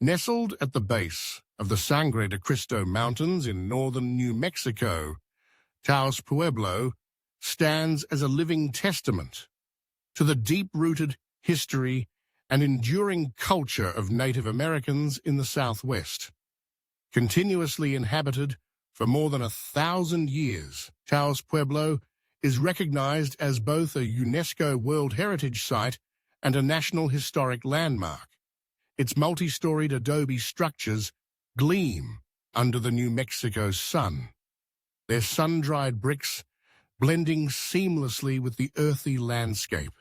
Nestled at the base of the Sangre de Cristo Mountains in northern New Mexico, Taos Pueblo stands as a living testament to the deep-rooted history and enduring culture of Native Americans in the Southwest. Continuously inhabited for more than 1,000 years, Taos Pueblo is recognized as both a UNESCO World Heritage Site and a National Historic Landmark. Its multi-storied adobe structures gleam under the New Mexico sun, their sun-dried bricks blending seamlessly with the earthy landscape.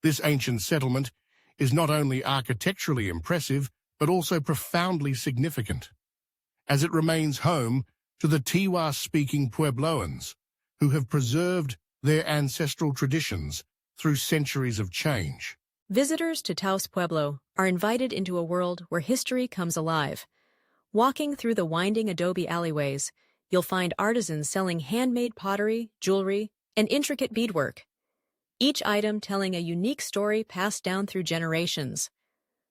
This ancient settlement is not only architecturally impressive, but also profoundly significant, as it remains home to the Tiwa-speaking Puebloans, who have preserved their ancestral traditions through centuries of change. Visitors to Taos Pueblo are invited into a world where history comes alive. Walking through the winding adobe alleyways, you'll find artisans selling handmade pottery, jewelry, and intricate beadwork, each item telling a unique story passed down through generations.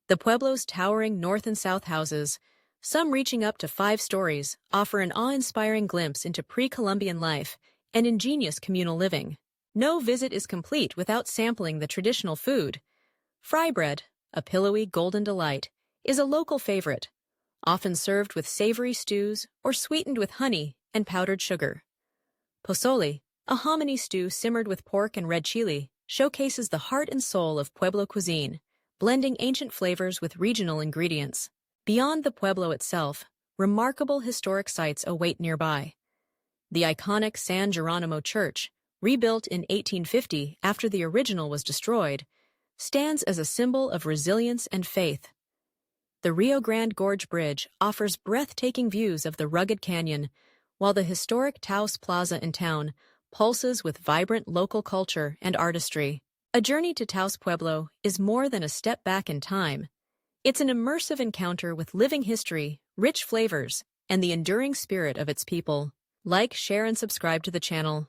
The Pueblo's towering north and south houses, some reaching up to 5 stories, offer an awe-inspiring glimpse into pre-Columbian life and ingenious communal living. No visit is complete without sampling the traditional food. Fry bread, a pillowy golden delight, is a local favorite, often served with savory stews or sweetened with honey and powdered sugar. Pozole, a hominy stew simmered with pork and red chili, showcases the heart and soul of Pueblo cuisine, blending ancient flavors with regional ingredients. Beyond the Pueblo itself, remarkable historic sites await nearby. The iconic San Geronimo Church, rebuilt in 1850 after the original was destroyed, stands as a symbol of resilience and faith. The Rio Grande Gorge Bridge offers breathtaking views of the rugged canyon, while the historic Taos Plaza in town pulses with vibrant local culture and artistry. A journey to Taos Pueblo is more than a step back in time. It's an immersive encounter with living history, rich flavors, and the enduring spirit of its people. Like, share, and subscribe to the channel.